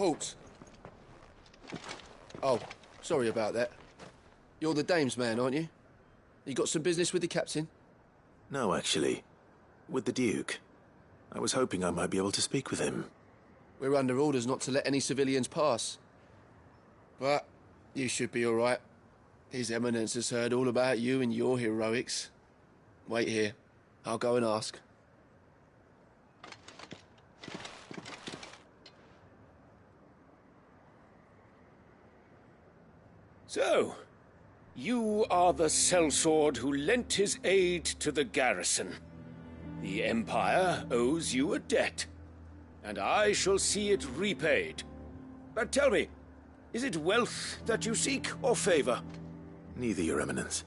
Halt! Oh, sorry about that. You're the dame's man, aren't you? You got some business with the captain? No, actually. With the Duke. I was hoping I might be able to speak with him. We're under orders not to let any civilians pass. But you should be all right. His Eminence has heard all about you and your heroics. Wait here. I'll go and ask. So, you are the sellsword who lent his aid to the garrison. The Empire owes you a debt, and I shall see it repaid. But tell me, is it wealth that you seek, or favor? Neither, Your Eminence.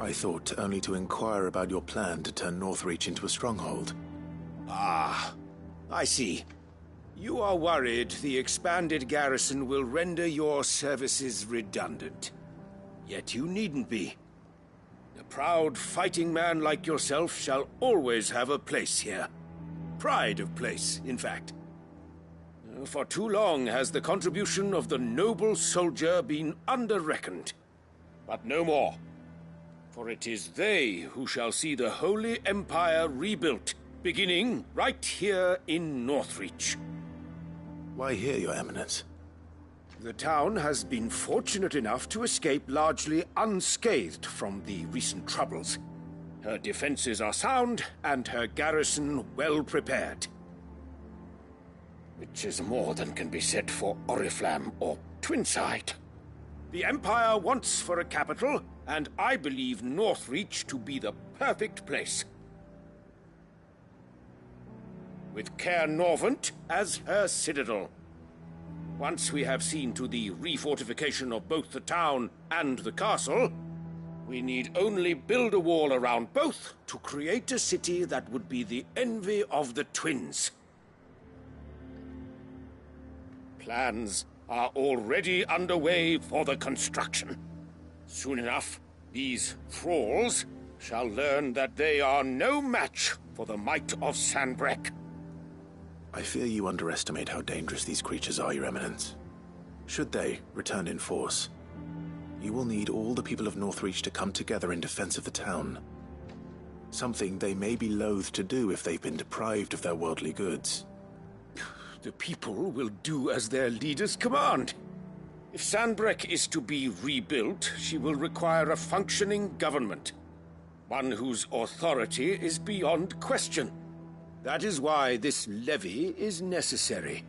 I thought only to inquire about your plan to turn Northreach into a stronghold. Ah, I see. You are worried the expanded garrison will render your services redundant. Yet you needn't be. A proud fighting man like yourself shall always have a place here. Pride of place, in fact. For too long has the contribution of the noble soldier been under-reckoned. But no more. For it is they who shall see the Holy Empire rebuilt, beginning right here in Northreach. Why here, Your Eminence? The town has been fortunate enough to escape largely unscathed from the recent troubles. Her defenses are sound, and her garrison well prepared. Which is more than can be said for Oriflamme or Twinside. The Empire wants for a capital, and I believe Northreach to be the perfect place. With Caer Norvent as her citadel. Once we have seen to the refortification of both the town and the castle, we need only build a wall around both to create a city that would be the envy of the twins. Plans are already underway for the construction. Soon enough, these thralls shall learn that they are no match for the might of Sanbreque. I fear you underestimate how dangerous these creatures are, Your Eminence. Should they return in force, you will need all the people of Northreach to come together in defense of the town. Something they may be loath to do if they've been deprived of their worldly goods. The people will do as their leaders command. If Sanbreque is to be rebuilt, she will require a functioning government. One whose authority is beyond question. That is why this levy is necessary,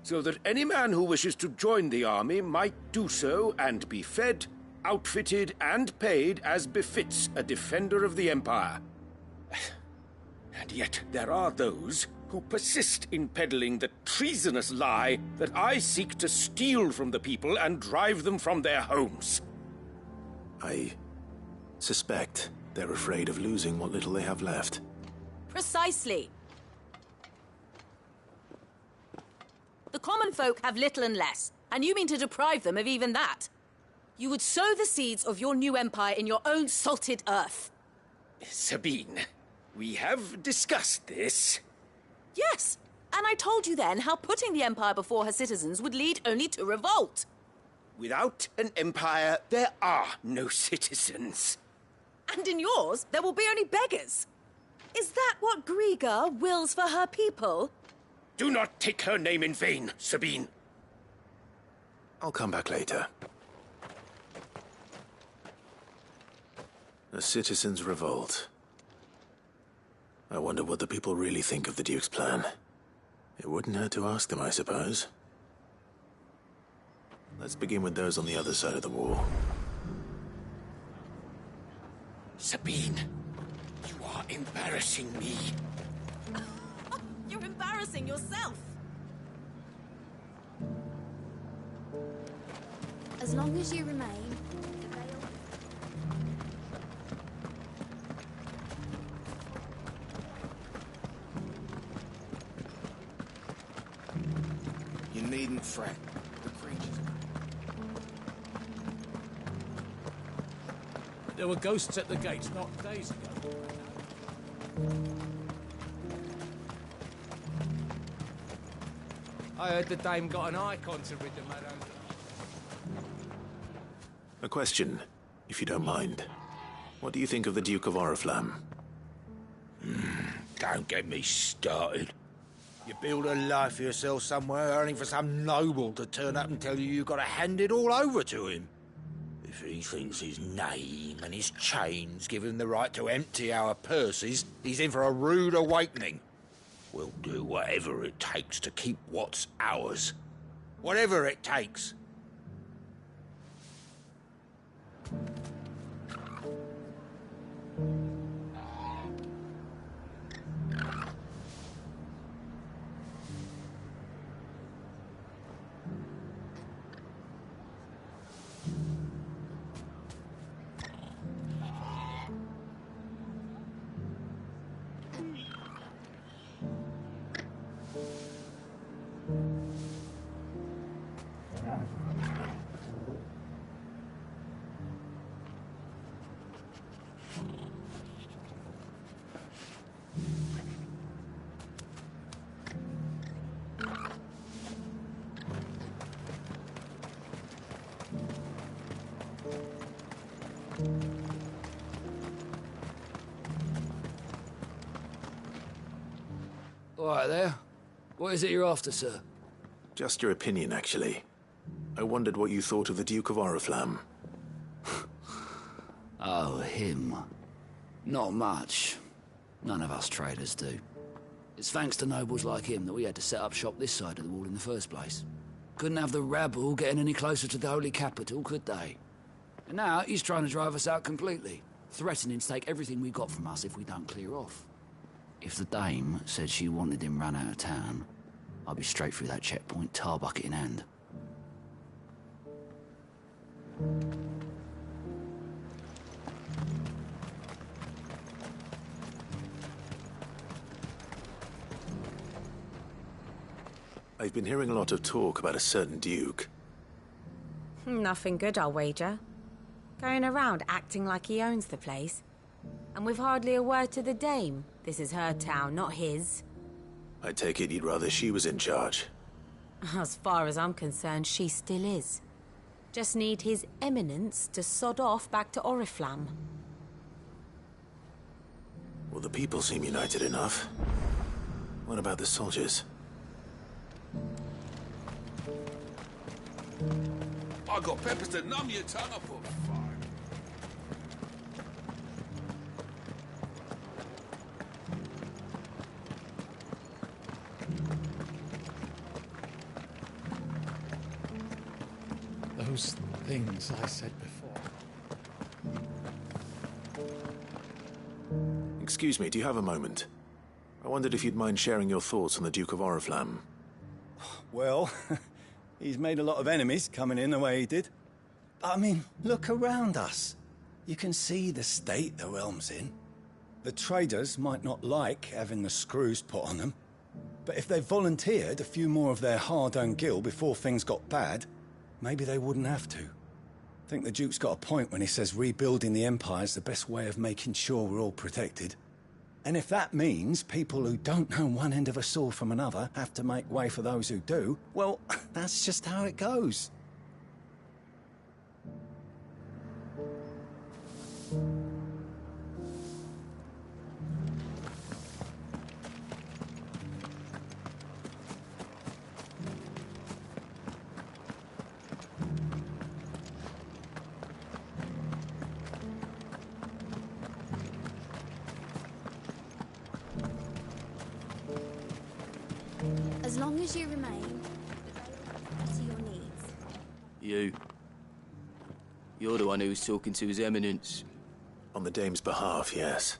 so that any man who wishes to join the army might do so and be fed, outfitted, and paid as befits a defender of the Empire. And yet there are those who persist in peddling the treasonous lie that I seek to steal from the people and drive them from their homes. I suspect they're afraid of losing what little they have left. Precisely. The common folk have little and less, and you mean to deprive them of even that. You would sow the seeds of your new empire in your own salted earth. Sabine, we have discussed this. Yes, and I told you then how putting the empire before her citizens would lead only to revolt. Without an empire, there are no citizens. And in yours, there will be only beggars. Is that what Griga wills for her people? Do not take her name in vain, Sabine. I'll come back later. A citizens' revolt. I wonder what the people really think of the Duke's plan. It wouldn't hurt to ask them, I suppose. Let's begin with those on the other side of the wall. Sabine, you are embarrassing me. You're embarrassing yourself. As long as you remain, you needn't fret. The creatures. There were ghosts at the gates not days ago. I heard the dame got an icon to rid the meadows. A question, if you don't mind. What do you think of the Duke of Oriflamme? Don't get me started. You build a life for yourself somewhere, earning for some noble to turn up and tell you you've got to hand it all over to him. If he thinks his name and his chains give him the right to empty our purses, he's in for a rude awakening. We'll do whatever it takes to keep what's ours. Whatever it takes. All right there. What is it you're after, sir? Just your opinion, actually. I wondered what you thought of the Duke of Oriflamme. Oh, him. Not much. None of us traders do. It's thanks to nobles like him that we had to set up shop this side of the wall in the first place. Couldn't have the rabble getting any closer to the holy capital, could they? And now he's trying to drive us out completely, threatening to take everything we got from us if we don't clear off. If the dame said she wanted him run out of town, I'd be straight through that checkpoint, tar bucket in hand. I've been hearing a lot of talk about a certain duke. Nothing good, I'll wager. Going around acting like he owns the place. And with hardly a word to the dame. This is her town, not his. I take it you'd rather she was in charge. As far as I'm concerned, she still is. Just need his eminence to sod off back to Oriflamme. Well, the people seem united enough. What about the soldiers? I got peppers to numb your tongue up on fire. Those things I said before. Excuse me, do you have a moment? I wondered if you'd mind sharing your thoughts on the Duke of Oriflamme. Well, he's made a lot of enemies coming in the way he did. I mean, look around us. You can see the state the realm's in. The traders might not like having the screws put on them, but if they volunteered a few more of their hard-earned gil before things got bad, maybe they wouldn't have to. I think the Duke's got a point when he says rebuilding the Empire's the best way of making sure we're all protected. And if that means people who don't know one end of a sword from another have to make way for those who do, well, that's just how it goes. As long as you remain to your needs. You're the one who was talking to His Eminence. On the dame's behalf, yes.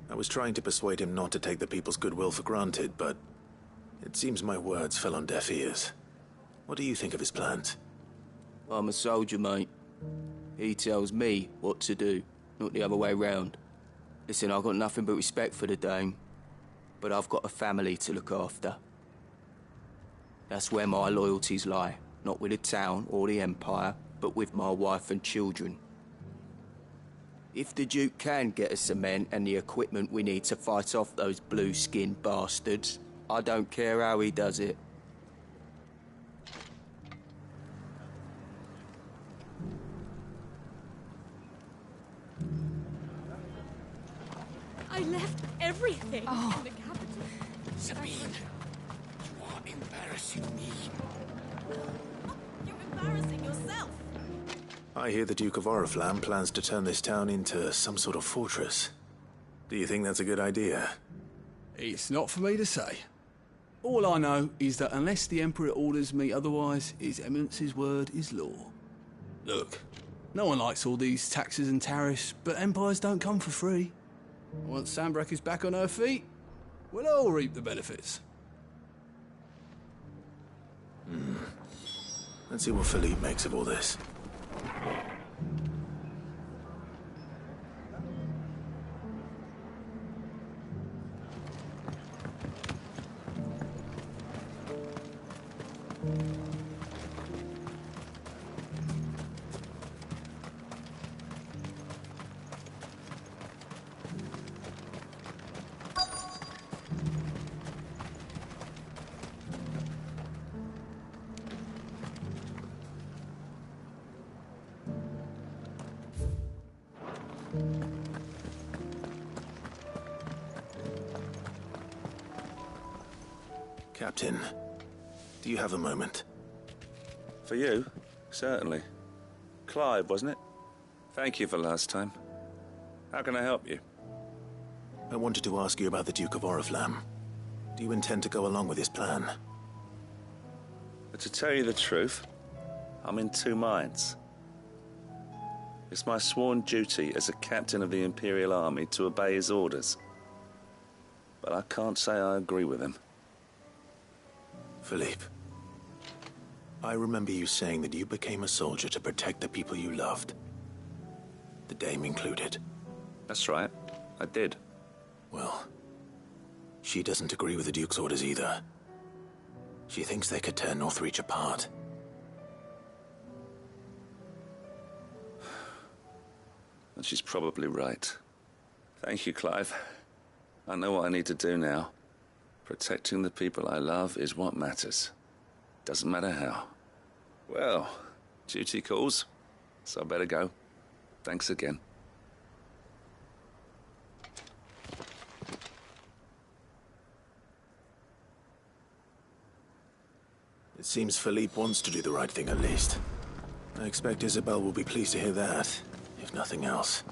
I was trying to persuade him not to take the people's goodwill for granted, but it seems my words fell on deaf ears. What do you think of his plans? I'm a soldier, mate. He tells me what to do, not the other way round. Listen, I've got nothing but respect for the dame, but I've got a family to look after. That's where my loyalties lie, not with the town or the Empire, but with my wife and children. If the Duke can get us cement and the equipment we need to fight off those blue-skinned bastards, I don't care how he does it. I left everything in the capital. Sabine, you are embarrassing me. You're embarrassing yourself. I hear the Duke of Oriflamme plans to turn this town into some sort of fortress. Do you think that's a good idea? It's not for me to say. All I know is that unless the Emperor orders me otherwise, His Eminence's word is law. Look, no one likes all these taxes and tariffs, but empires don't come for free. Once Sanbreque is back on her feet, we'll all reap the benefits. Let's see what Philippe makes of all this. Captain, do you have a moment? For you? Certainly. Clive, wasn't it? Thank you for last time. How can I help you? I wanted to ask you about the Duke of Oriflamme. Do you intend to go along with his plan? But to tell you the truth, I'm in two minds. It's my sworn duty as a captain of the Imperial Army to obey his orders. But I can't say I agree with him. Philippe, I remember you saying that you became a soldier to protect the people you loved. The Dame included. That's right, I did. Well, she doesn't agree with the Duke's orders either. She thinks they could tear Northreach apart. And she's probably right. Thank you, Clive. I know what I need to do now. Protecting the people I love is what matters. Doesn't matter how. Well, duty calls, so I better go. Thanks again. It seems Philippe wants to do the right thing at least. I expect Isabel will be pleased to hear that, if nothing else.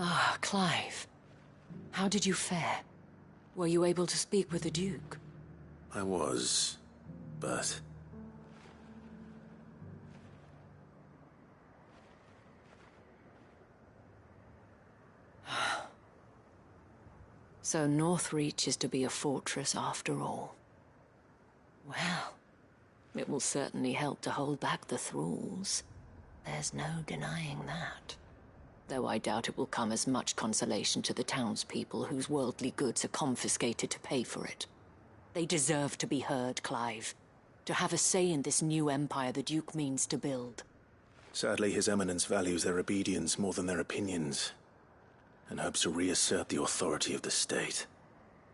Ah, Clive. How did you fare? Were you able to speak with the Duke? I was, but... So Northreach is to be a fortress after all. Well, it will certainly help to hold back the thralls. There's no denying that. Though I doubt it will come as much consolation to the townspeople whose worldly goods are confiscated to pay for it. They deserve to be heard, Clive. To have a say in this new empire the Duke means to build. Sadly, His Eminence values their obedience more than their opinions, and hopes to reassert the authority of the state.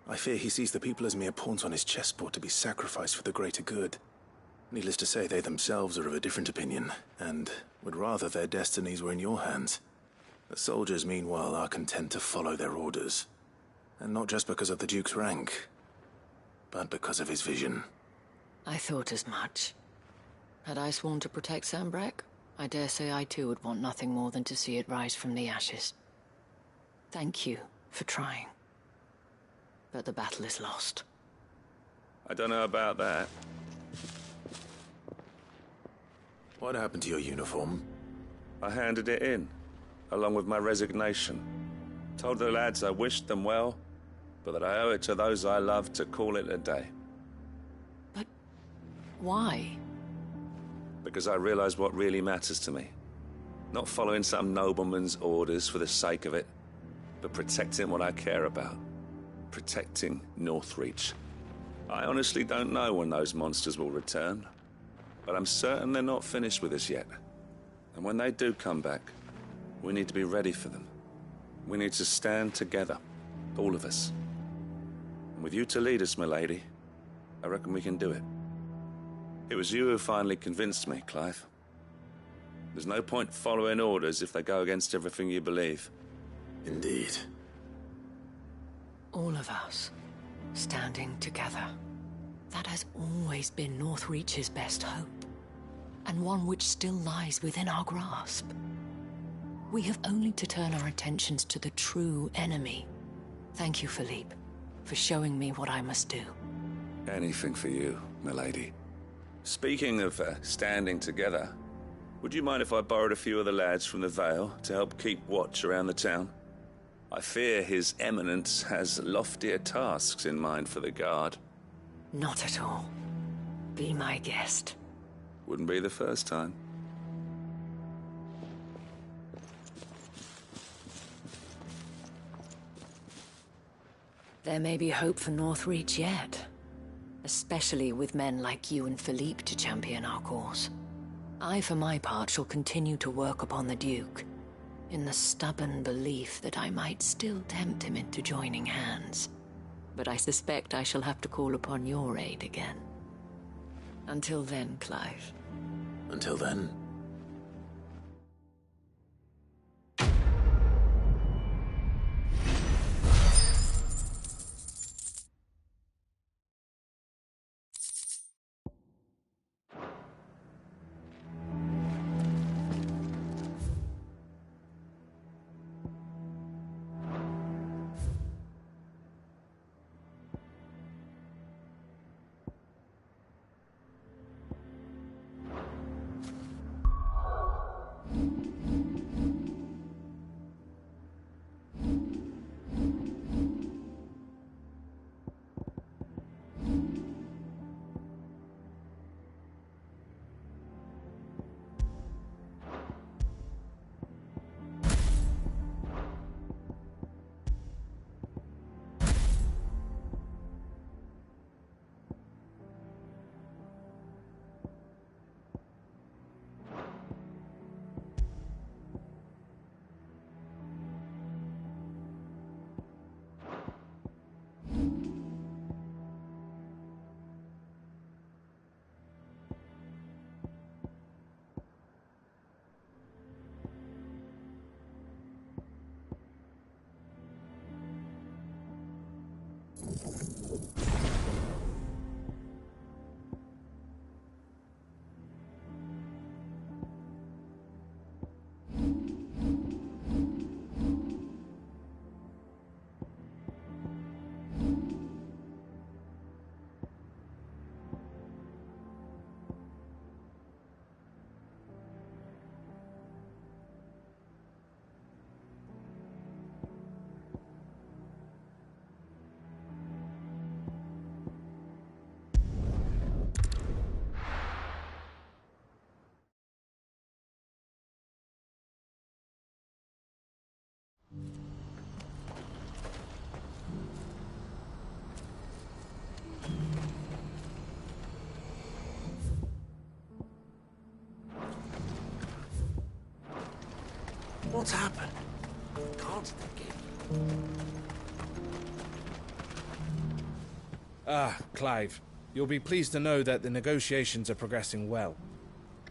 I fear he sees the people as mere pawns on his chessboard to be sacrificed for the greater good. Needless to say, they themselves are of a different opinion, and would rather their destinies were in your hands. The soldiers, meanwhile, are content to follow their orders. And not just because of the Duke's rank, but because of his vision. I thought as much. Had I sworn to protect Sanbreque, I dare say I too would want nothing more than to see it rise from the ashes. Thank you for trying. But the battle is lost. I don't know about that. What happened to your uniform? I handed it in, along with my resignation. Told the lads I wished them well, but that I owe it to those I love to call it a day. But why? Because I realize what really matters to me. Not following some nobleman's orders for the sake of it, but protecting what I care about. Protecting Northreach. I honestly don't know when those monsters will return. But I'm certain they're not finished with us yet. And when they do come back, we need to be ready for them. We need to stand together, all of us. And with you to lead us, milady, I reckon we can do it. It was you who finally convinced me, Clive. There's no point following orders if they go against everything you believe. Indeed. All of us, standing together. That has always been Northreach's best hope, and one which still lies within our grasp. We have only to turn our attentions to the true enemy. Thank you, Philippe, for showing me what I must do. Anything for you, milady. Speaking of standing together, would you mind if I borrowed a few of the lads from the Vale to help keep watch around the town? I fear His Eminence has loftier tasks in mind for the guard. Not at all. Be my guest. Wouldn't be the first time. There may be hope for Northreach yet. Especially with men like you and Philippe to champion our cause. I, for my part, shall continue to work upon the Duke, in the stubborn belief that I might still tempt him into joining hands. But I suspect I shall have to call upon your aid again. Until then, Clive. Until then. What's happened? Can't think it. Clive. You'll be pleased to know that the negotiations are progressing well.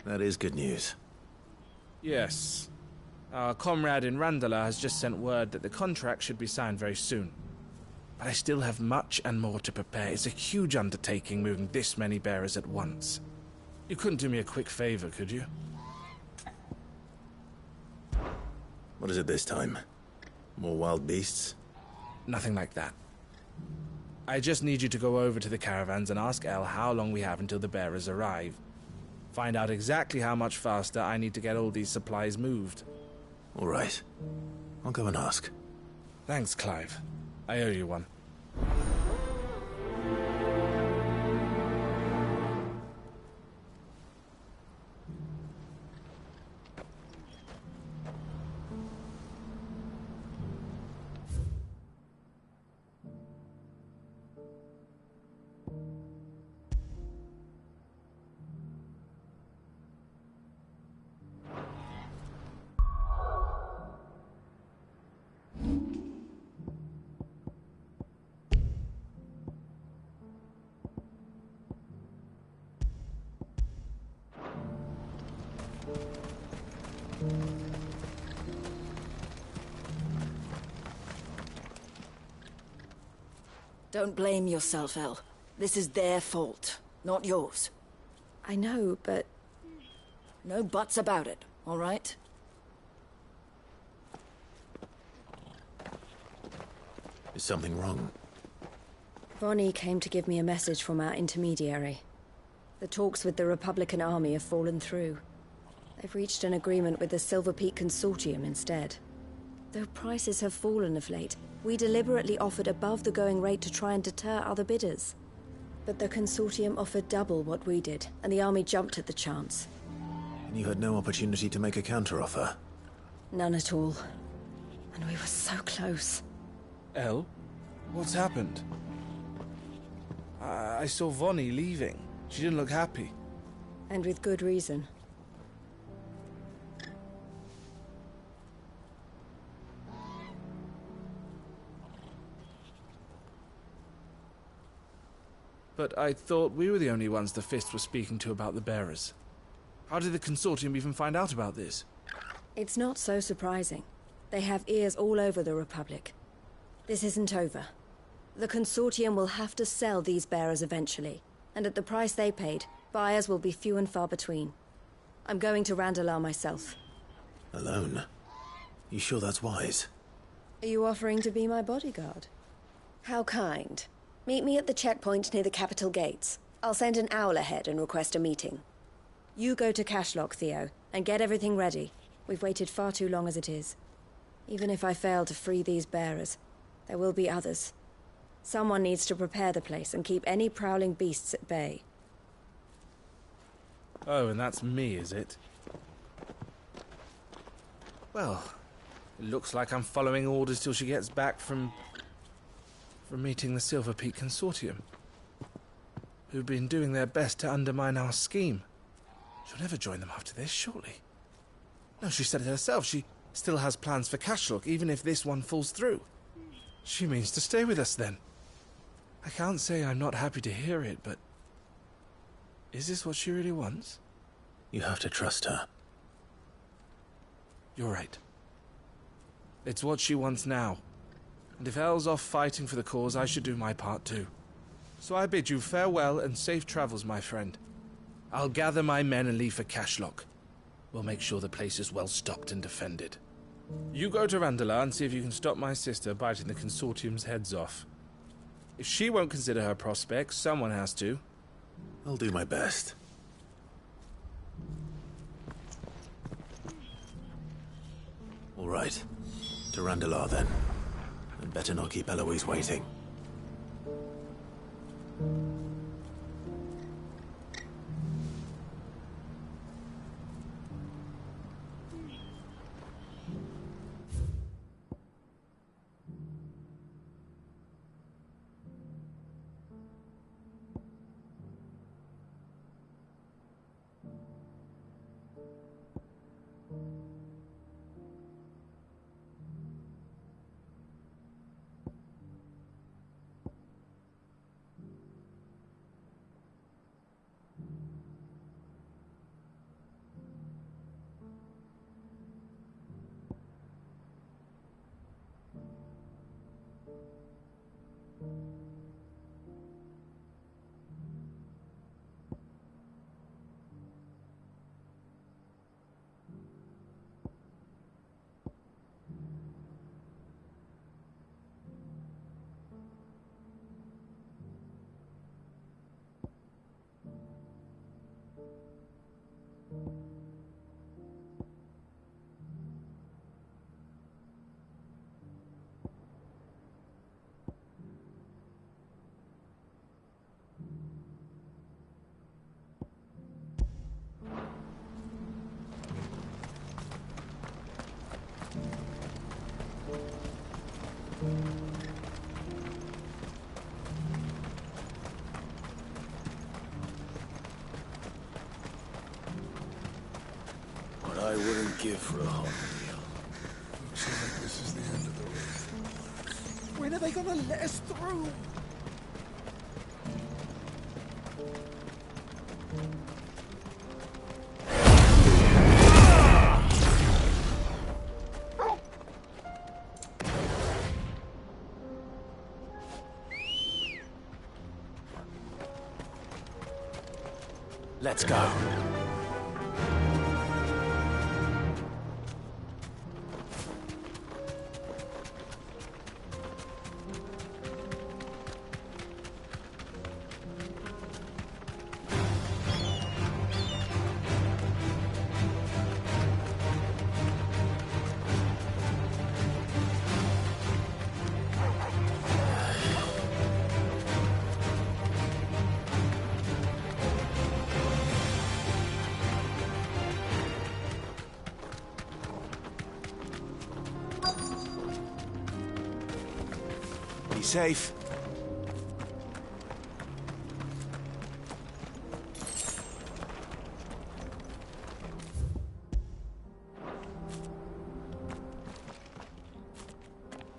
That is good news. Yes. Our comrade in Randala has just sent word that the contract should be signed very soon. But I still have much and more to prepare. It's a huge undertaking moving this many bearers at once. You couldn't do me a quick favor, could you? What is it this time? More wild beasts? Nothing like that. I just need you to go over to the caravans and ask El how long we have until the bearers arrive. Find out exactly how much faster I need to get all these supplies moved. All right. I'll go and ask. Thanks, Clive. I owe you one. Don't blame yourself, El. This is their fault, not yours. I know, but... No buts about it, all right? Is something wrong? Vonnie came to give me a message from our intermediary. The talks with the Republican Army have fallen through. They've reached an agreement with the Silver Peak Consortium instead. Though prices have fallen of late, we deliberately offered above the going rate to try and deter other bidders. But the Consortium offered double what we did, and the Army jumped at the chance. And you had no opportunity to make a counteroffer? None at all. And we were so close. El? What's happened? I saw Vonnie leaving. She didn't look happy. And with good reason. But I thought we were the only ones the Fist were speaking to about the bearers. How did the Consortium even find out about this? It's not so surprising. They have ears all over the Republic. This isn't over. The Consortium will have to sell these bearers eventually, and at the price they paid, buyers will be few and far between. I'm going to Randalar myself. Alone? You sure that's wise? Are you offering to be my bodyguard? How kind. Meet me at the checkpoint near the capital gates. I'll send an owl ahead and request a meeting. You go to Cashlock, Theo, and get everything ready. We've waited far too long as it is. Even if I fail to free these bearers, there will be others. Someone needs to prepare the place and keep any prowling beasts at bay. Oh, and that's me, is it? Well, it looks like I'm following orders till she gets back from meeting the Silver Peak Consortium, who've been doing their best to undermine our scheme. She'll never join them after this, surely. No, she said it herself. She still has plans for Cashlock, even if this one falls through. She means to stay with us, then. I can't say I'm not happy to hear it, but... is this what she really wants? You have to trust her. You're right. It's what she wants now. And if Elle's off fighting for the cause, I should do my part too. So I bid you farewell and safe travels, my friend. I'll gather my men and leave for Cashlock. We'll make sure the place is well stocked and defended. You go to Randalar and see if you can stop my sister biting the Consortium's heads off. If she won't consider her prospects, someone has to. I'll do my best. All right. To Randalar, then. And better not keep Eloise waiting. What I wouldn't give for a hot meal. Looks like this is the end of the road. When are they gonna let us through? Let's go. Be safe.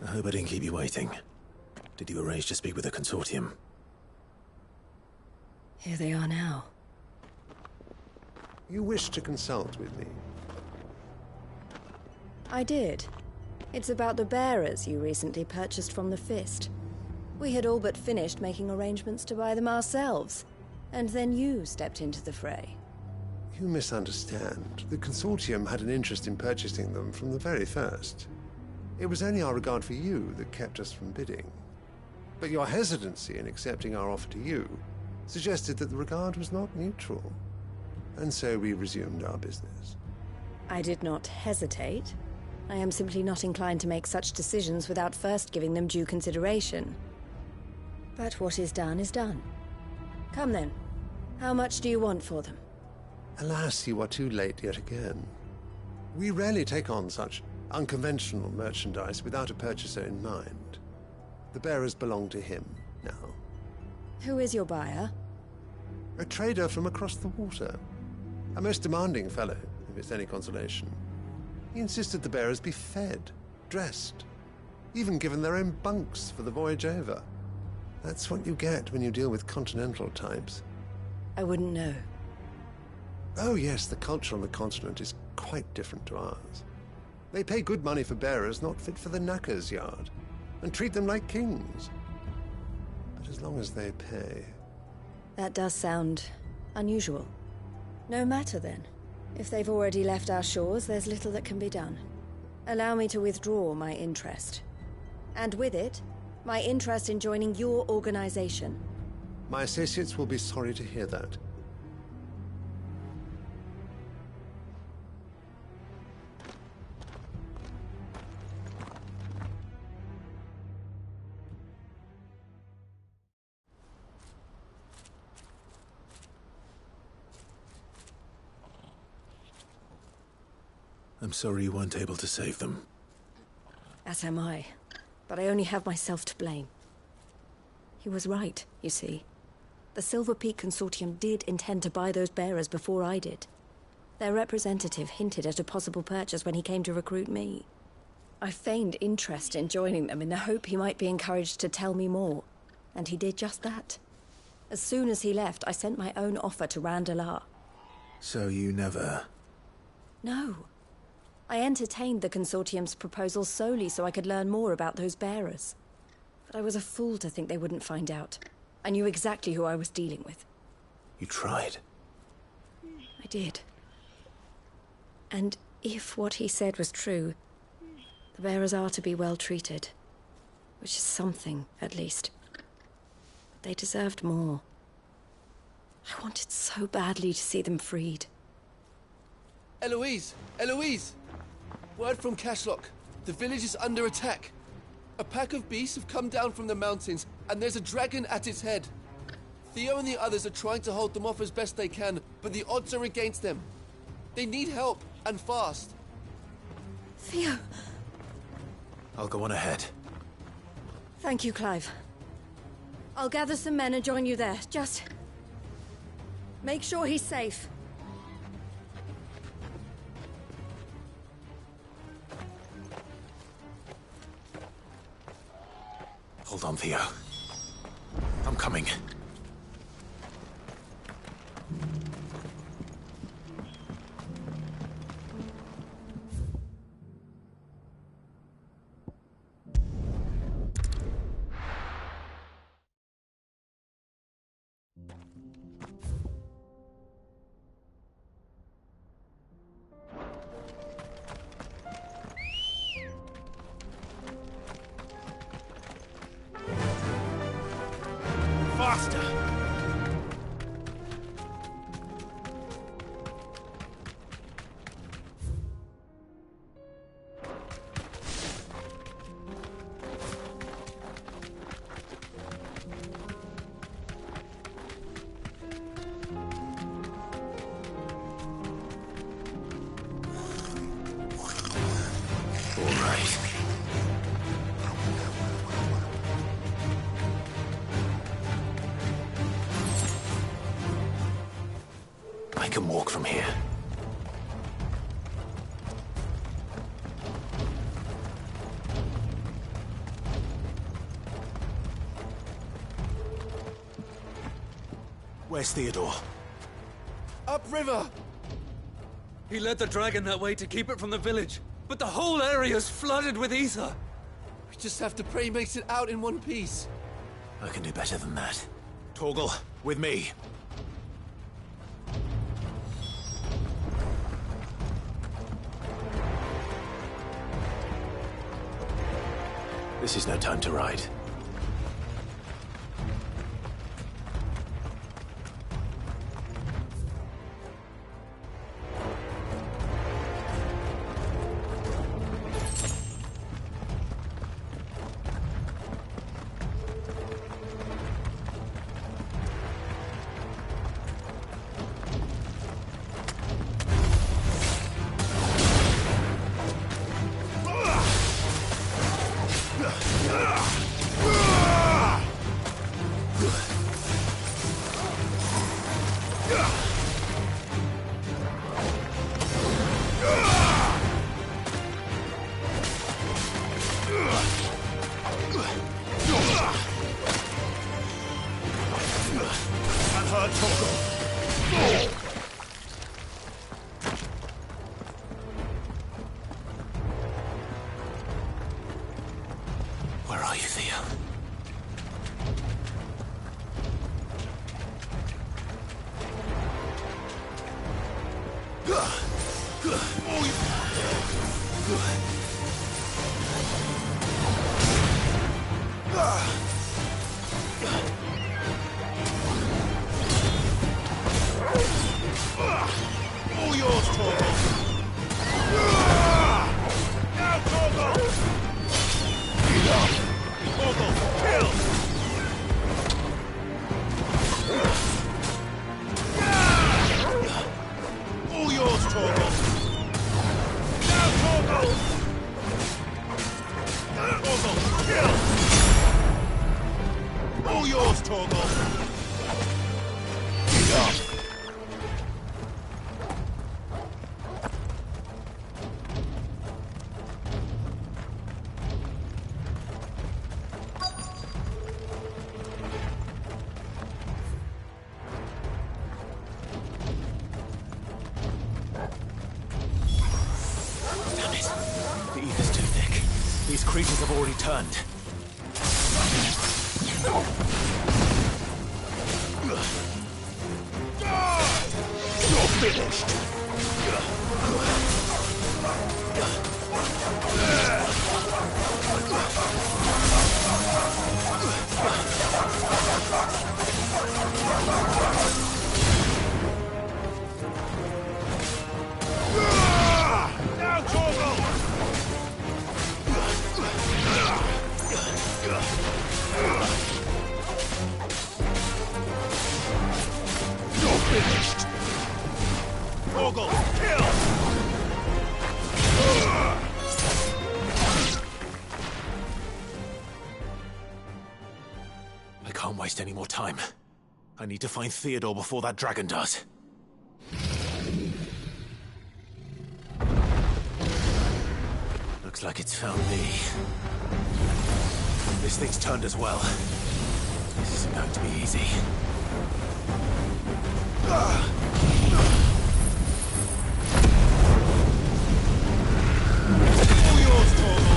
I hope I didn't keep you waiting. Did you arrange to speak with the consortium? Here they are now. You wish to consult with me? I did. It's about the bearers you recently purchased from the Fist. We had all but finished making arrangements to buy them ourselves, and then you stepped into the fray. You misunderstand. The consortium had an interest in purchasing them from the very first. It was only our regard for you that kept us from bidding. But your hesitancy in accepting our offer to you suggested that the regard was not mutual. And so we resumed our business. I did not hesitate. I am simply not inclined to make such decisions without first giving them due consideration. But what is done is done. Come then. How much do you want for them? Alas, you are too late yet again. We rarely take on such unconventional merchandise without a purchaser in mind. The bearers belong to him now. Who is your buyer? A trader from across the water. A most demanding fellow, if it's any consolation. He insisted the bearers be fed, dressed, even given their own bunks for the voyage over. That's what you get when you deal with continental types. I wouldn't know. Oh yes, the culture on the continent is quite different to ours. They pay good money for bearers not fit for the knacker's yard, and treat them like kings. But as long as they pay... That does sound unusual. No matter then. If they've already left our shores, there's little that can be done. Allow me to withdraw my interest. And with it, my interest in joining your organization. My associates will be sorry to hear that. I'm sorry you weren't able to save them. As am I. But I only have myself to blame. He was right, you see. The Silver Peak Consortium did intend to buy those bearers before I did. Their representative hinted at a possible purchase when he came to recruit me. I feigned interest in joining them in the hope he might be encouraged to tell me more. And he did just that. As soon as he left, I sent my own offer to Randalar. So you never... No. I entertained the Consortium's proposal solely so I could learn more about those bearers. But I was a fool to think they wouldn't find out. I knew exactly who I was dealing with. You tried. I did. And if what he said was true, the bearers are to be well treated. Which is something, at least. But they deserved more. I wanted so badly to see them freed. Eloise! Eloise! Word from Cashlock. The village is under attack. A pack of beasts have come down from the mountains, and there's a dragon at its head. Theo and the others are trying to hold them off as best they can, but the odds are against them. They need help, and fast. Theo! I'll go on ahead. Thank you, Clive. I'll gather some men and join you there. Just... make sure he's safe. Hold on, Theo. I'm coming. I can walk from here. Where's Theodore? Upriver! He led the dragon that way to keep it from the village, but the whole area's flooded with ether. We just have to pray he makes it out in one piece. I can do better than that. Torgal, with me. This is no time to ride. Where are you, Theo? All yours, Torgal! Now, Torgal! Torgal, kill! All yours, Torgal! Now, Torgal! Torgal, kill! All yours, Torgal! Damn it. The ether's too thick. These creatures have already turned. You're finished! Now, Torgal! You're finished! Torgal, kill! I can't waste any more time. I need to find Theodore before that dragon does. Looks like it's found me. This thing's turned as well. This isn't going to be easy. All yours, Torgal!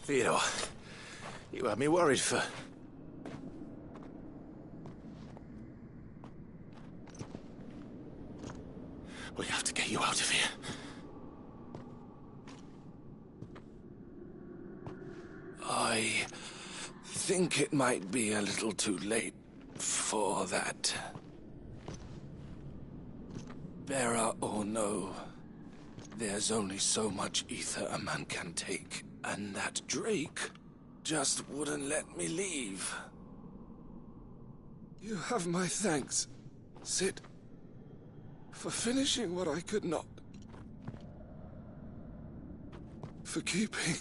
Theodore, you had me worried for... We have to get you out of here. I think it might be a little too late for that. Bearer or no, there's only so much ether a man can take, and that Drake just wouldn't let me leave. You have my thanks, Sid, for finishing what I could not. For keeping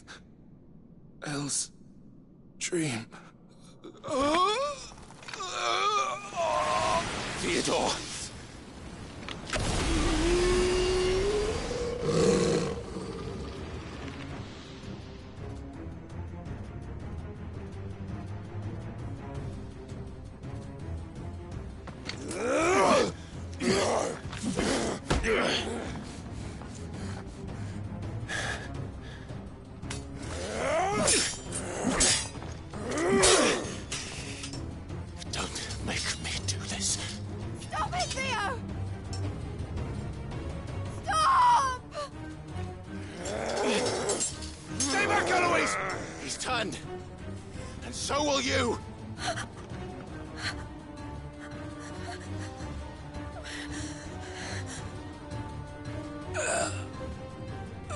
Elle's dream. Theodore! Don't make me do this. Stop it, Theo! Stop! Stay back, Eloise! He's turned. And so will you!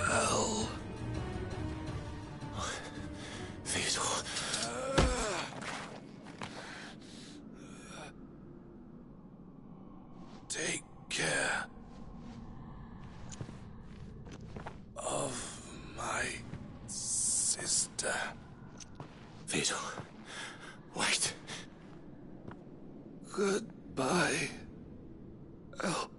Elle. Theodore. Take care of my sister. Theodore, wait. Goodbye, Elle.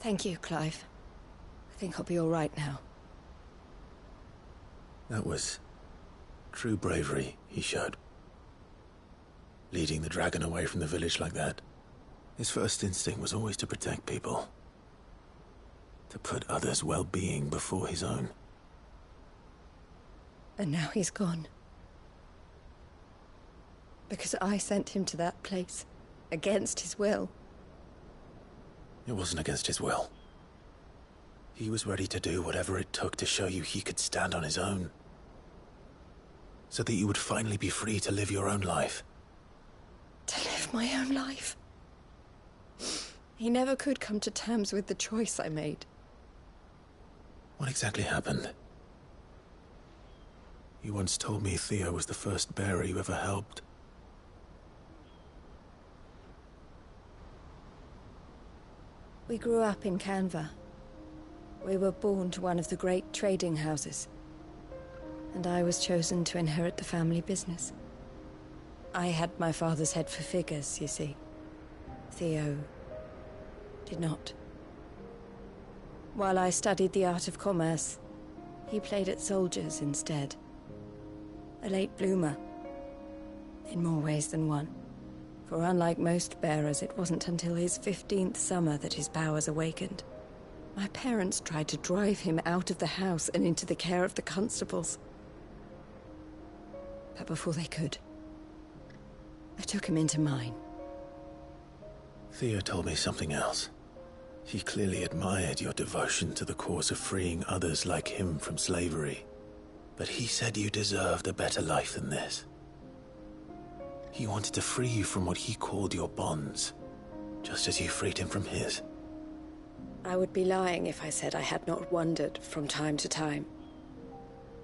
Thank you, Clive. I think I'll be all right now. That was true bravery he showed. Leading the dragon away from the village like that. His first instinct was always to protect people. To put others' well-being before his own. And now he's gone. Because I sent him to that place, against his will. It wasn't against his will. He was ready to do whatever it took to show you he could stand on his own. So that you would finally be free to live your own life. To live my own life? He never could come to terms with the choice I made. What exactly happened? You once told me Theo was the first bearer you ever helped. We grew up in Canva. We were born to one of the great trading houses. And I was chosen to inherit the family business. I had my father's head for figures, you see. Theo did not. While I studied the art of commerce, he played at soldiers instead. A late bloomer, in more ways than one. For unlike most bearers, it wasn't until his 15th summer that his powers awakened. My parents tried to drive him out of the house and into the care of the constables. But before they could, I took him into mine. Theo told me something else. He clearly admired your devotion to the cause of freeing others like him from slavery. But he said you deserved a better life than this. He wanted to free you from what he called your bonds, just as you freed him from his. I would be lying if I said I had not wondered from time to time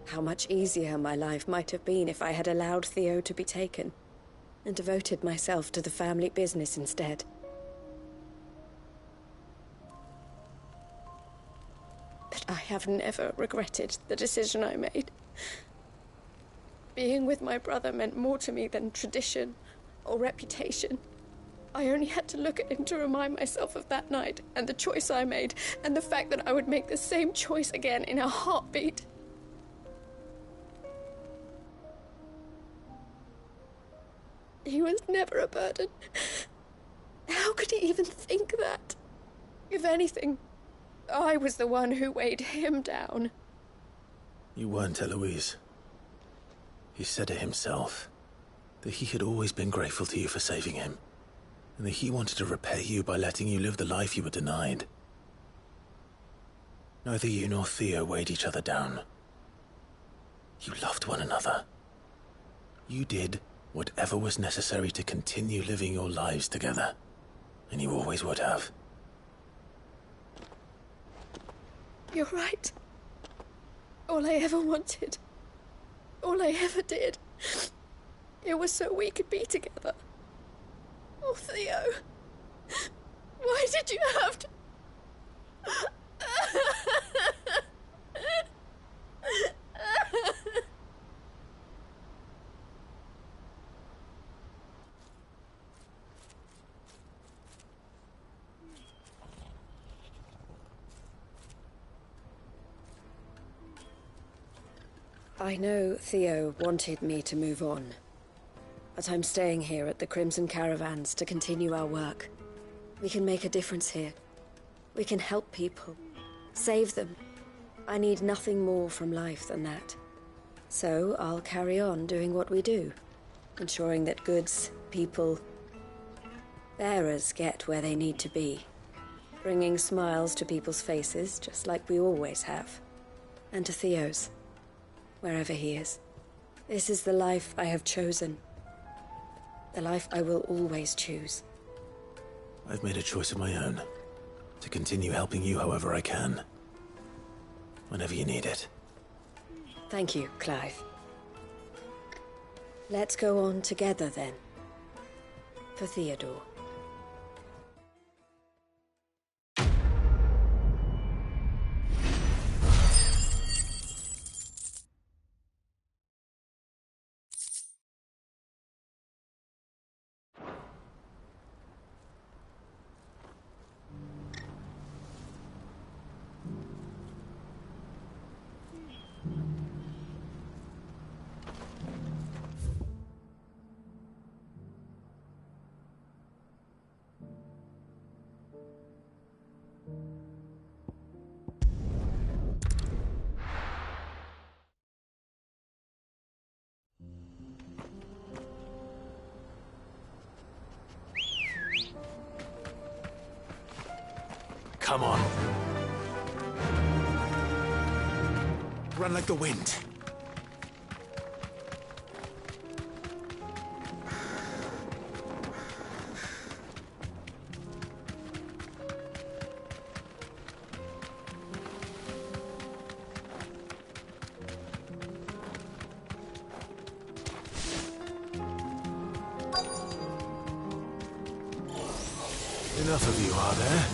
how much easier my life might have been if I had allowed Theo to be taken and devoted myself to the family business instead. But I have never regretted the decision I made. Being with my brother meant more to me than tradition or reputation. I only had to look at him to remind myself of that night and the choice I made and the fact that I would make the same choice again in a heartbeat. He was never a burden. How could he even think that? If anything, I was the one who weighed him down. You weren't, Eloise. He said it himself, that he had always been grateful to you for saving him, and that he wanted to repay you by letting you live the life you were denied. Neither you nor Theo weighed each other down. You loved one another. You did whatever was necessary to continue living your lives together, and you always would have. You're right. All I ever wanted, all I ever did, it was so we could be together. Oh, Theo, why did you have to... I know Theo wanted me to move on, but I'm staying here at the Crimson Caravans to continue our work. We can make a difference here. We can help people, save them. I need nothing more from life than that. So I'll carry on doing what we do, ensuring that goods, people, bearers get where they need to be, bringing smiles to people's faces just like we always have, and to Theo's. Wherever he is. This is the life I have chosen. The life I will always choose. I've made a choice of my own. To continue helping you however I can. Whenever you need it. Thank you, Clive. Let's go on together then. For Theodore. Come on. Run like the wind. Enough of you, are there?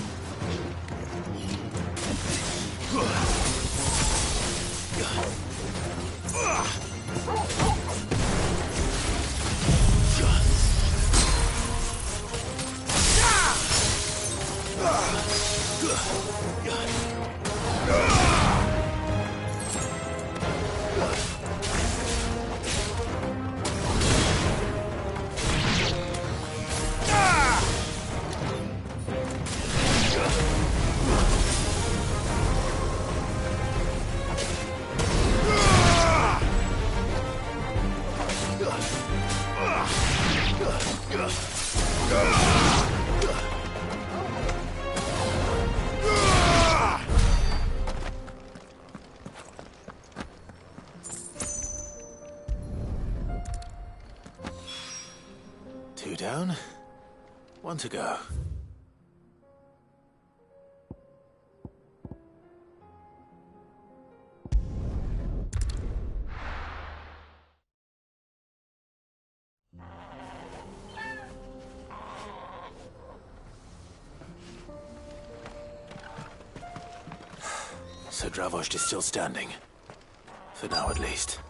Two down, one to go. So Dravost is still standing. For now, at least.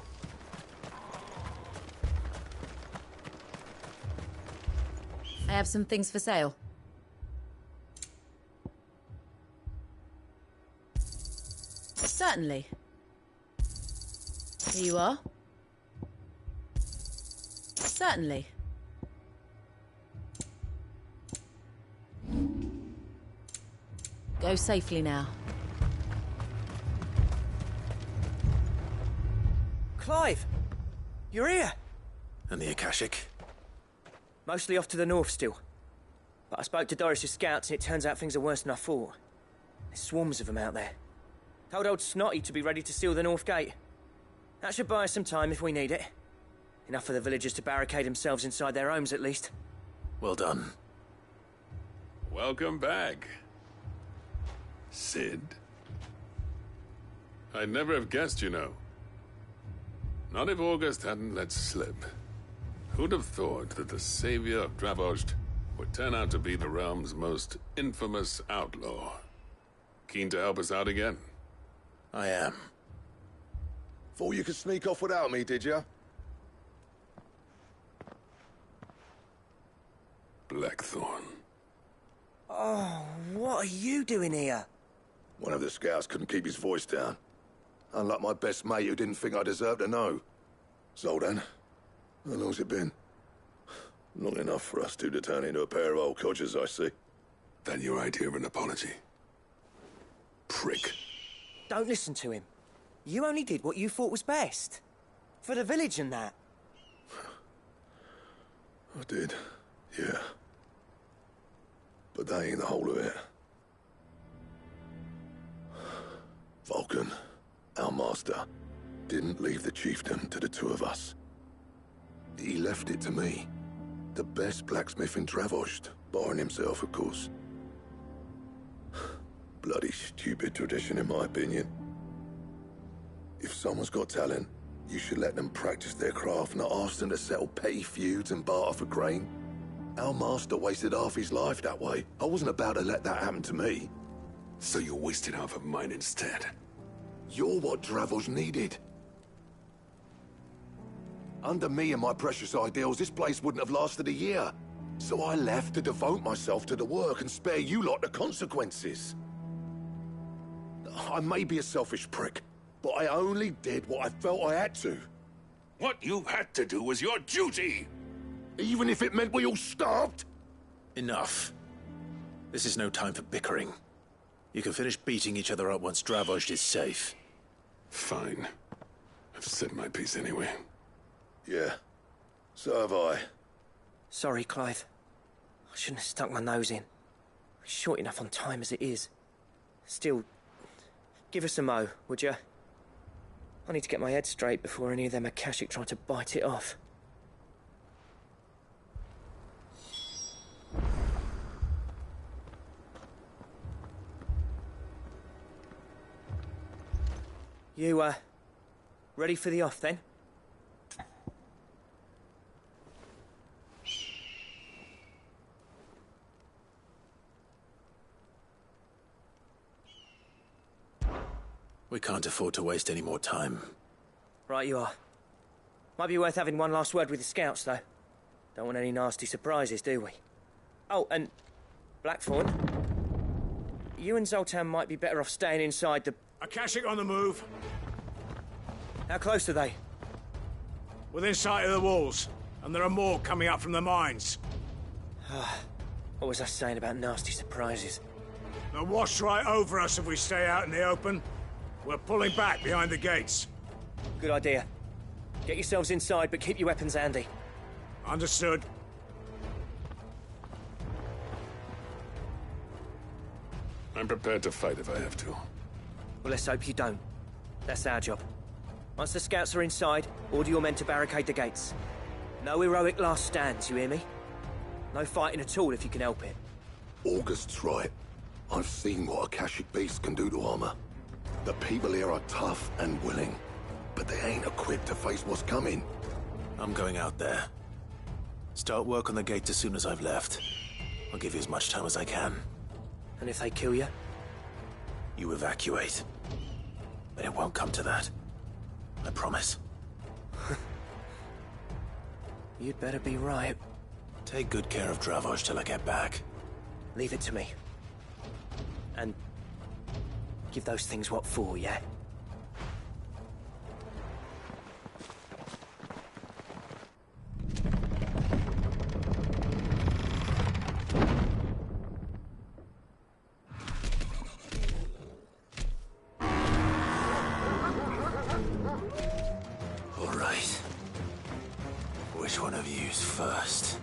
I have some things for sale. Certainly. Here you are. Certainly. Go safely now. Clive! You're here! And the Akashic? Mostly off to the north still. But I spoke to Doris's scouts and it turns out things are worse than I thought. There's swarms of them out there. Told old Snotty to be ready to seal the north gate. That should buy us some time if we need it. Enough for the villagers to barricade themselves inside their homes at least. Well done. Welcome back, Sid. I'd never have guessed, you know. Not if August hadn't let slip. Who'd have thought that the savior of Dravost would turn out to be the realm's most infamous outlaw? Keen to help us out again? I am. Thought you could sneak off without me, did you? Blackthorn. Oh, what are you doing here? One of the scouts couldn't keep his voice down. Unlike my best mate who didn't think I deserved to know. Zoldan, how long's it been? Long enough for us two to turn into a pair of old codgers, I see. Then your idea of an apology? Prick. Don't listen to him. You only did what you thought was best. For the village and that. I did, yeah. But that ain't the whole of it. Vulcan, our master, didn't leave the chiefdom to the two of us. He left it to me. The best blacksmith in Dravost, barring himself, of course. Bloody stupid tradition, in my opinion. If someone's got talent, you should let them practice their craft, not ask them to settle petty feuds and barter for grain. Our master wasted half his life that way. I wasn't about to let that happen to me. So you wasted half of mine instead? You're what Dravost needed. Under me and my precious ideals, this place wouldn't have lasted a year. So I left to devote myself to the work and spare you lot the consequences. I may be a selfish prick, but I only did what I felt I had to. What you had to do was your duty! Even if it meant we all starved? Enough. This is no time for bickering. You can finish beating each other up once Dravost is safe. Fine. I've said my piece anyway. Yeah, so have I. Sorry, Clive. I shouldn't have stuck my nose in. We're short enough on time as it is. Still, give us a mo, would you? I need to get my head straight before any of them Akashic try to bite it off. You, ready for the off, then? We can't afford to waste any more time. Right you are. Might be worth having one last word with the scouts, though. Don't want any nasty surprises, do we? Oh, and Blackthorn, you and Zoltan might be better off staying inside the... Akashic on the move. How close are they? Within sight of the walls, and there are more coming up from the mines. What was I saying about nasty surprises? They'll wash right over us if we stay out in the open. We're pulling back behind the gates. Good idea. Get yourselves inside, but keep your weapons handy. Understood. I'm prepared to fight if I have to. Well, let's hope you don't. That's our job. Once the scouts are inside, order your men to barricade the gates. No heroic last stands, you hear me? No fighting at all if you can help it. August's right. I've seen what Akashic beasts can do to armor. The people here are tough and willing, but they ain't equipped to face what's coming. I'm going out there. Start work on the gate as soon as I've left. I'll give you as much time as I can. And if they kill you? You evacuate. But it won't come to that. I promise. You'd better be right. Take good care of Dravoj till I get back. Leave it to me. And give those things what for, yeah? All right. Which one of you's first?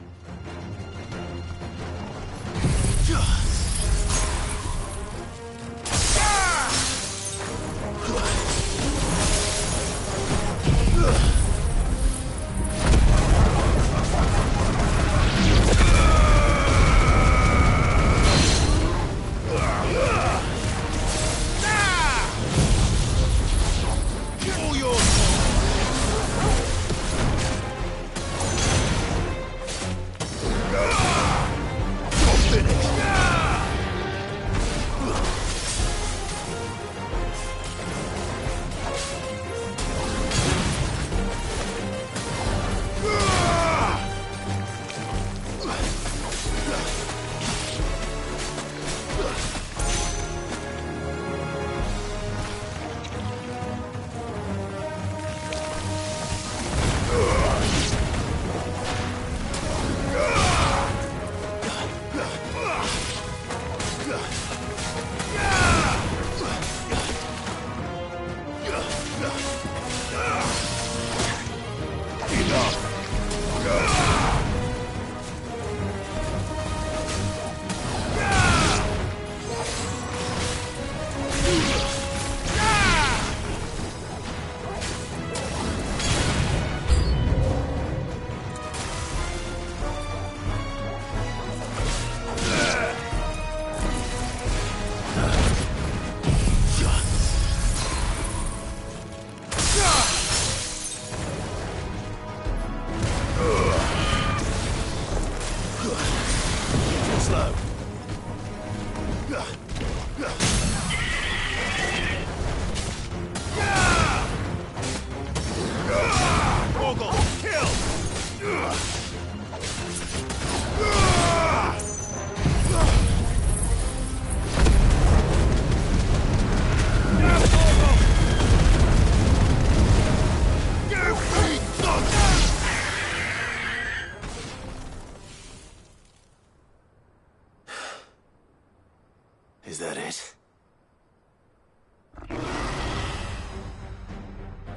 Is that it?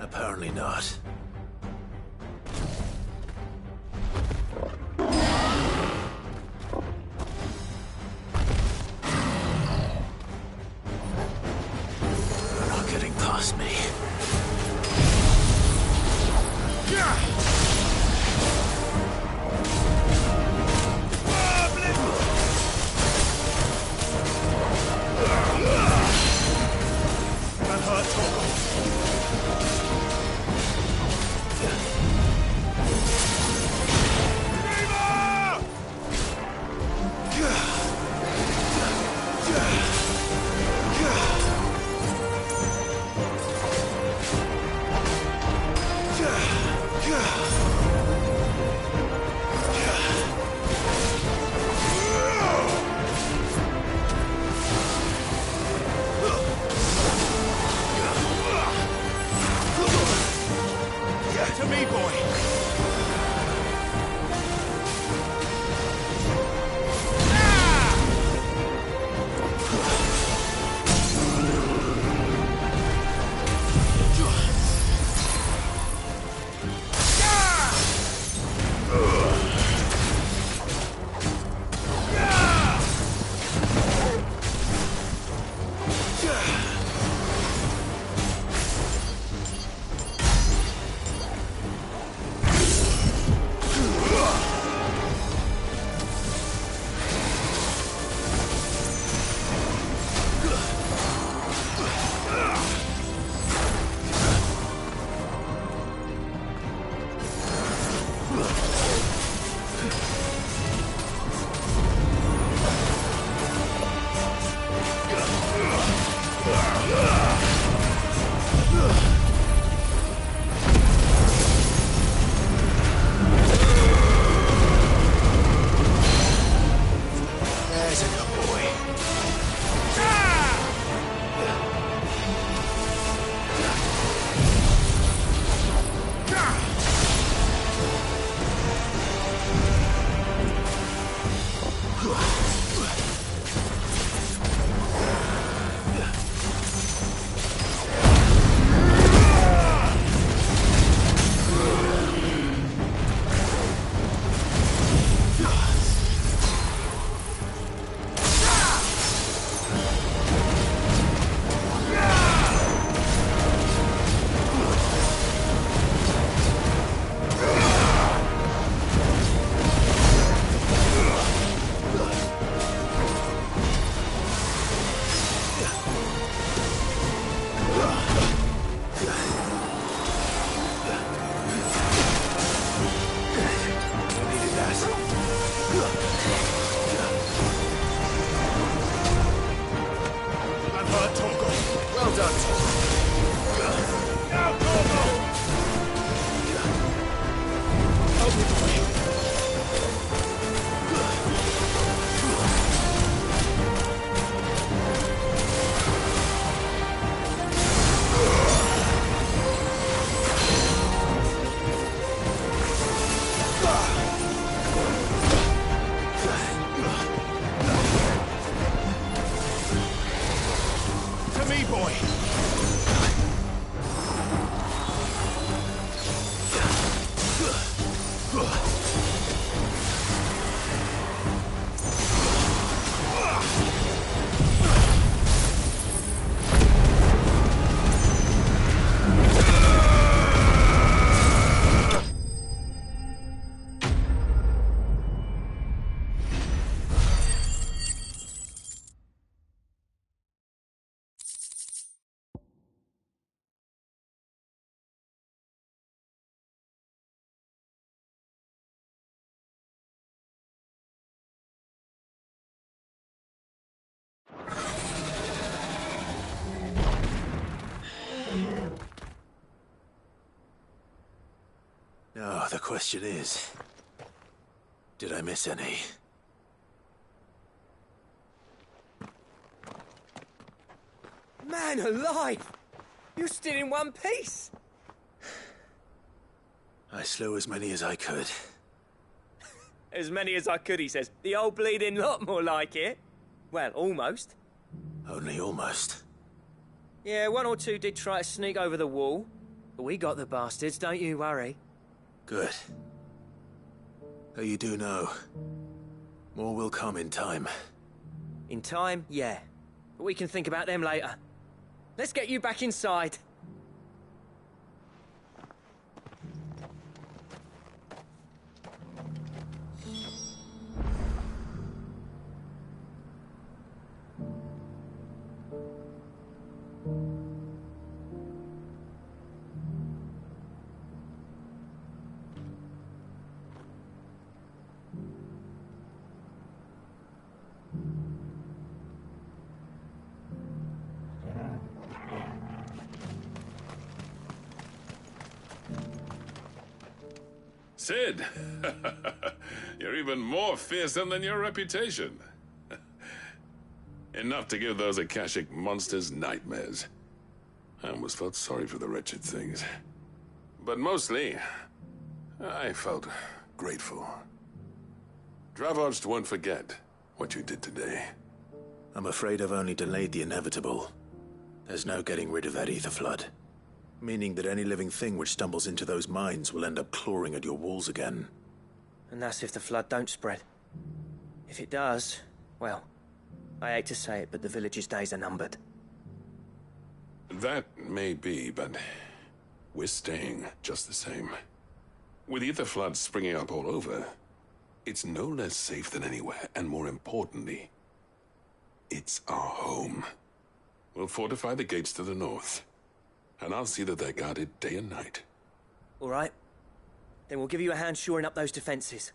Apparently not. Oh, the question is, did I miss any? Man alive! You're still in one piece! I slew as many as I could. As many as I could, he says. The old bleeding lot, more like it. Well, almost. Only almost. Yeah, one or two did try to sneak over the wall. But we got the bastards, don't you worry. Good. Though you do know, more will come in time. In time, yeah. But we can think about them later. Let's get you back inside. Sid! You're even more fearsome than your reputation. Enough to give those Akashic monsters nightmares. I almost felt sorry for the wretched things. But mostly, I felt grateful. Dravost won't forget what you did today. I'm afraid I've only delayed the inevitable. There's no getting rid of that ether flood. Meaning that any living thing which stumbles into those mines will end up clawing at your walls again. And that's if the flood don't spread. If it does, well, I hate to say it, but the village's days are numbered. That may be, but we're staying just the same. With ether floods springing up all over, it's no less safe than anywhere, and more importantly, it's our home. We'll fortify the gates to the north, and I'll see that they're guarded day and night. All right. Then we'll give you a hand shoring up those defenses.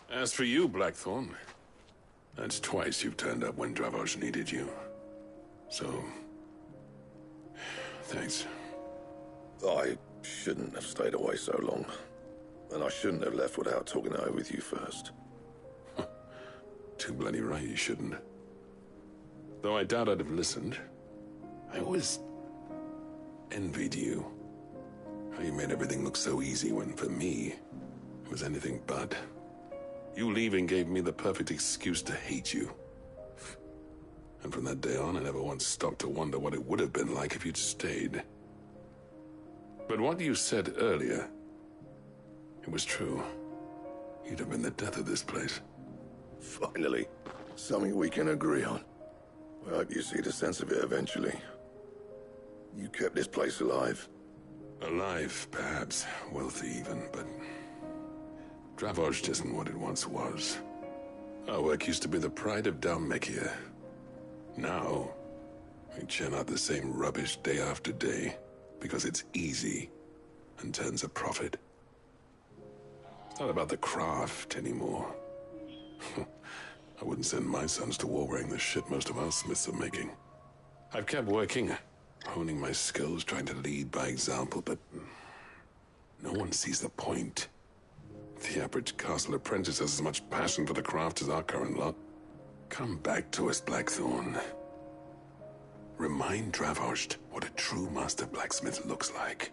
As for you, Blackthorn, that's twice you've turned up when Dravosh needed you. So, thanks. I shouldn't have stayed away so long. And I shouldn't have left without talking it over with you first. Too bloody right you shouldn't. Though I doubt I'd have listened. I always envied you. How you made everything look so easy when, for me, it was anything but. You leaving gave me the perfect excuse to hate you. And from that day on, I never once stopped to wonder what it would have been like if you'd stayed. But what you said earlier, it was true. You'd have been the death of this place. Finally, something we can agree on. I hope you see the sense of it eventually. You kept this place alive. Alive, perhaps. Wealthy even, but Dravosh isn't what it once was. Our work used to be the pride of Dalmekia. Now, we churn out the same rubbish day after day because it's easy and turns a profit. It's not about the craft anymore. I wouldn't send my sons to war wearing the shit most of our smiths are making. I've kept working, honing my skills, trying to lead by example, but no one sees the point. The average castle apprentice has as much passion for the craft as our current lot. Come back to us, Blackthorn. Remind Dravosh what a true master blacksmith looks like.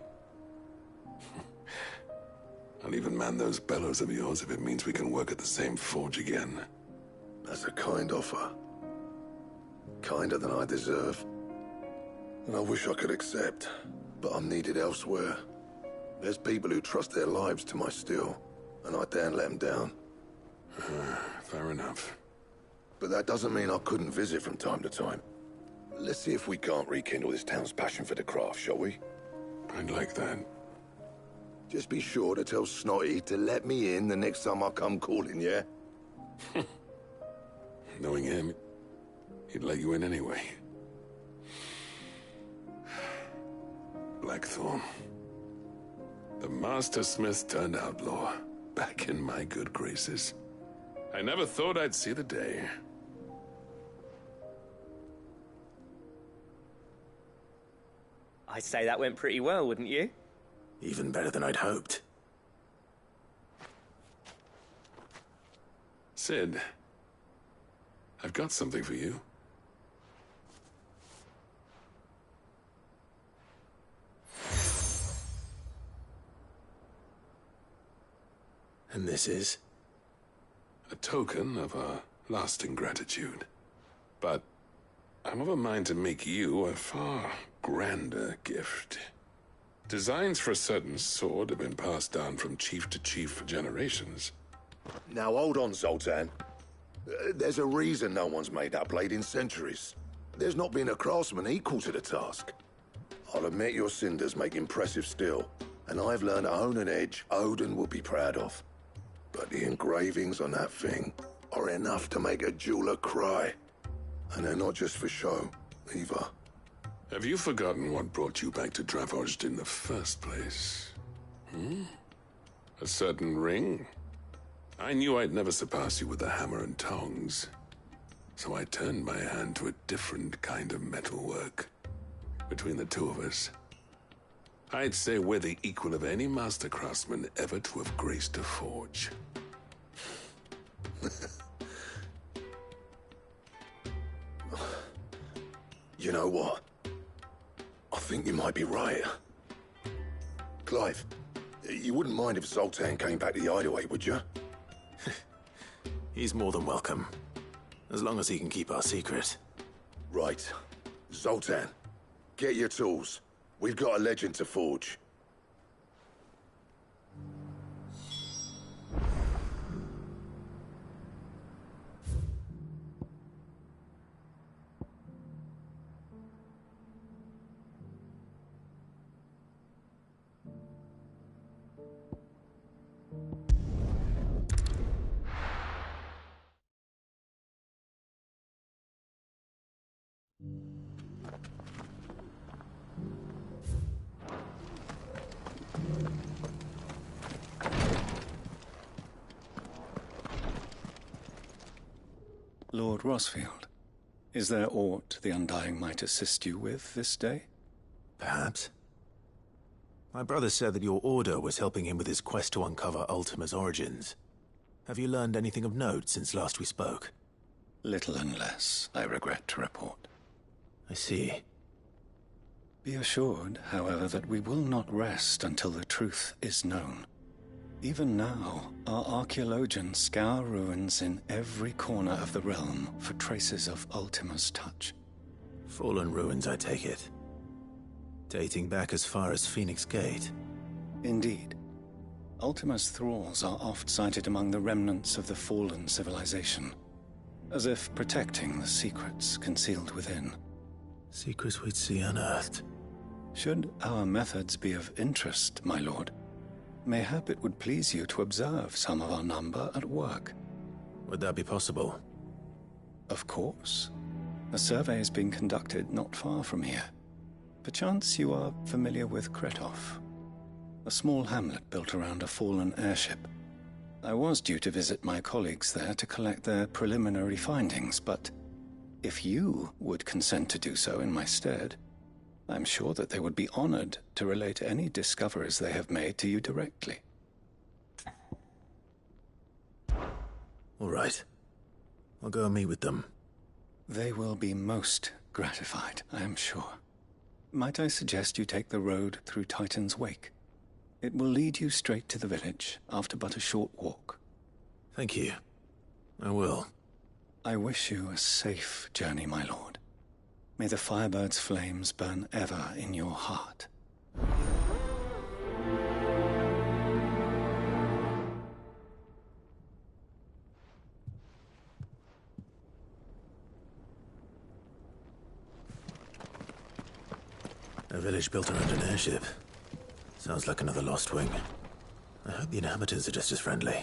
I'll even man those bellows of yours if it means we can work at the same forge again. That's a kind offer. Kinder than I deserve. And I wish I could accept, but I'm needed elsewhere. There's people who trust their lives to my steel, and I daren't let them down. Fair enough. But that doesn't mean I couldn't visit from time to time. Let's see if we can't rekindle this town's passion for the craft, shall we? I'd like that. Just be sure to tell Snotty to let me in the next time I come calling, yeah? Knowing him, he'd let you in anyway. Blackthorn. The Master Smith turned outlaw, back in my good graces. I never thought I'd see the day. I'd say that went pretty well, wouldn't you? Even better than I'd hoped. Sid, I've got something for you. And this is? A token of our lasting gratitude. But I'm of a mind to make you a far grander gift. Designs for a certain sword have been passed down from chief to chief for generations. Now hold on, Zoltan. There's a reason no one's made that blade in centuries. There's not been a craftsman equal to the task. I'll admit your cinders make impressive steel, and I've learned to hone an edge Odin will be proud of. But the engravings on that thing are enough to make a jeweler cry. And they're not just for show, either. Have you forgotten what brought you back to Dravozd in the first place? A certain ring? I knew I'd never surpass you with the hammer and tongs. So I turned my hand to a different kind of metalwork. Between the two of us, I'd say we're the equal of any master craftsman ever to have graced a forge. You know what? I think you might be right. Clive, you wouldn't mind if Zoltan came back to the Hideaway, would you? He's more than welcome. As long as he can keep our secret. Right. Zoltan, get your tools. We've got a legend to forge. Lord Rosfield, is there aught the Undying might assist you with this day? Perhaps. My brother said that your order was helping him with his quest to uncover Ultima's origins. Have you learned anything of note since last we spoke? Little unless, I regret to report. I see. Be assured, however, that we will not rest until the truth is known. Even now, our archaeologians scour ruins in every corner of the realm for traces of Ultima's touch. Fallen ruins, I take it. Dating back as far as Phoenix Gate. Indeed. Ultima's thralls are oft sighted among the remnants of the fallen civilization, as if protecting the secrets concealed within. Secrets we'd see unearthed. Should our methods be of interest, my lord, mayhap it would please you to observe some of our number at work. Would that be possible? Of course. A survey is being conducted not far from here. Perchance you are familiar with Kretov, a small hamlet built around a fallen airship. I was due to visit my colleagues there to collect their preliminary findings, but if you would consent to do so in my stead, I'm sure that they would be honored to relate any discoveries they have made to you directly. All right. I'll go and meet with them. They will be most gratified, I am sure. Might I suggest you take the road through Titan's Wake? It will lead you straight to the village after but a short walk. Thank you. I will. I wish you a safe journey, my lord. May the Firebird's flames burn ever in your heart. A village built around an airship. Sounds like another lost wing. I hope the inhabitants are just as friendly.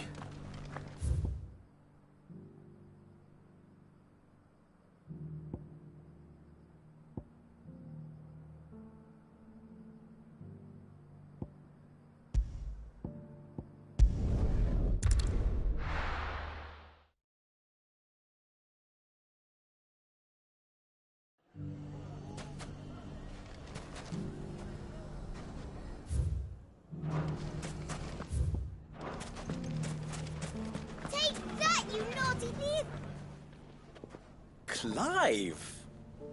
Clive!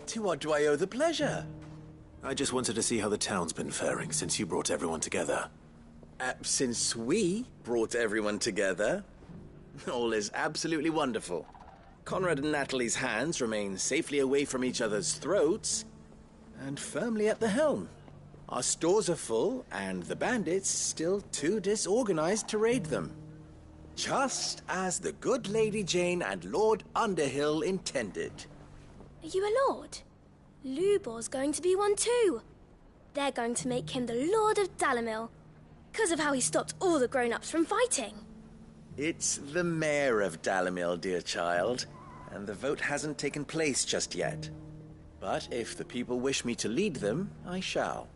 To what do I owe the pleasure? I just wanted to see how the town's been faring since you brought everyone together. Since we brought everyone together, all is absolutely wonderful. Conrad and Natalie's hands remain safely away from each other's throats, and firmly at the helm. Our stores are full, and the bandits still too disorganized to raid them. Just as the good Lady Jane and Lord Underhill intended. Are you a lord? Lubor's going to be one too. They're going to make him the Lord of Dalimil, because of how he stopped all the grown-ups from fighting. It's the mayor of Dalimil, dear child, and the vote hasn't taken place just yet. But if the people wish me to lead them, I shall.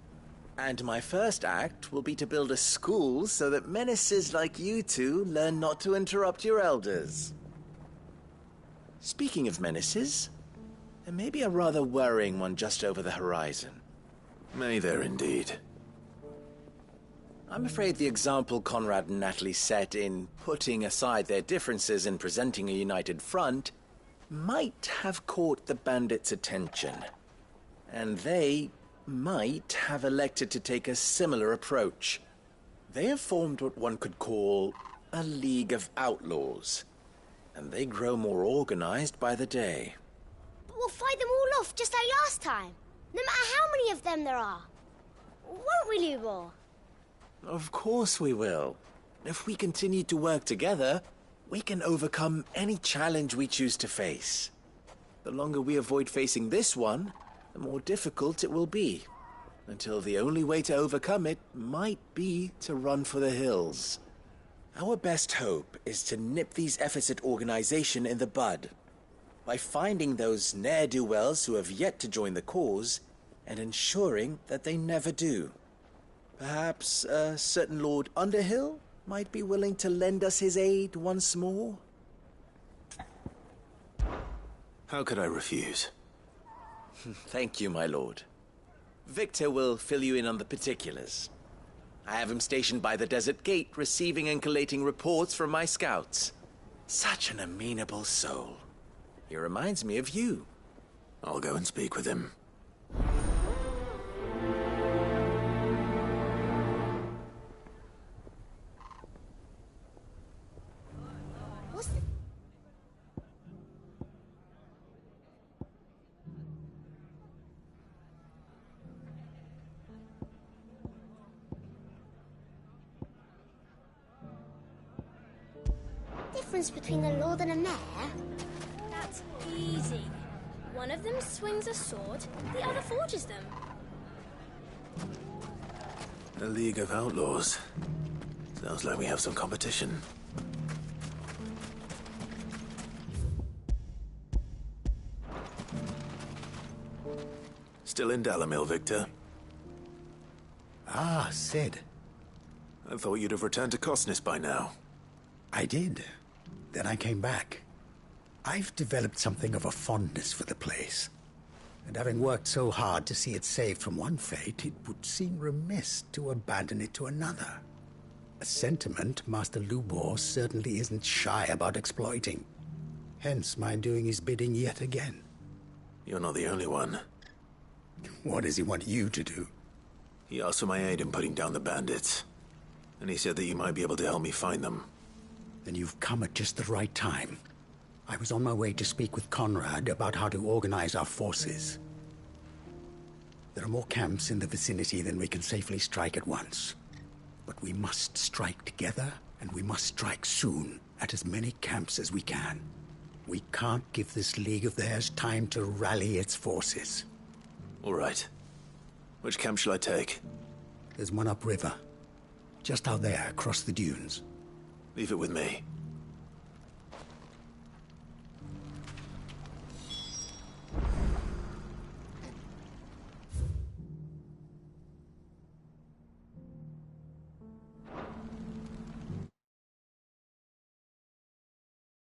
And my first act will be to build a school so that menaces like you two learn not to interrupt your elders. Speaking of menaces, there may be a rather worrying one just over the horizon. May there indeed. I'm afraid the example Conrad and Natalie set in putting aside their differences and presenting a united front might have caught the bandits' attention. And they might have elected to take a similar approach. They have formed what one could call a League of Outlaws, and they grow more organized by the day. But we'll fight them all off just like last time, no matter how many of them there are. Won't we, Lubor? Of course we will. If we continue to work together, we can overcome any challenge we choose to face. The longer we avoid facing this one, the more difficult it will be, until the only way to overcome it might be to run for the hills. Our best hope is to nip these efforts at organization in the bud, by finding those ne'er-do-wells who have yet to join the cause, and ensuring that they never do. Perhaps a certain Lord Underhill might be willing to lend us his aid once more? How could I refuse? Thank you, my lord. Victor will fill you in on the particulars. I have him stationed by the Desert Gate, receiving and collating reports from my scouts. Such an amenable soul. He reminds me of you. I'll go and speak with him. Difference between a lord and a mayor? That's easy. One of them swings a sword, the other forges them. A League of Outlaws. Sounds like we have some competition. Still in Dalimil, Victor? Ah, Sid. I thought you'd have returned to Cosnis by now. I did. Then I came back. I've developed something of a fondness for the place. And having worked so hard to see it saved from one fate, it would seem remiss to abandon it to another. A sentiment Master Lubor certainly isn't shy about exploiting. Hence my doing his bidding yet again. You're not the only one. What does he want you to do? He asked for my aid in putting down the bandits. And he said that you might be able to help me find them. Then you've come at just the right time. I was on my way to speak with Conrad about how to organize our forces. There are more camps in the vicinity than we can safely strike at once. But we must strike together, and we must strike soon at as many camps as we can. We can't give this league of theirs time to rally its forces. All right. Which camp shall I take? There's one upriver. Just out there, across the dunes. Leave it with me.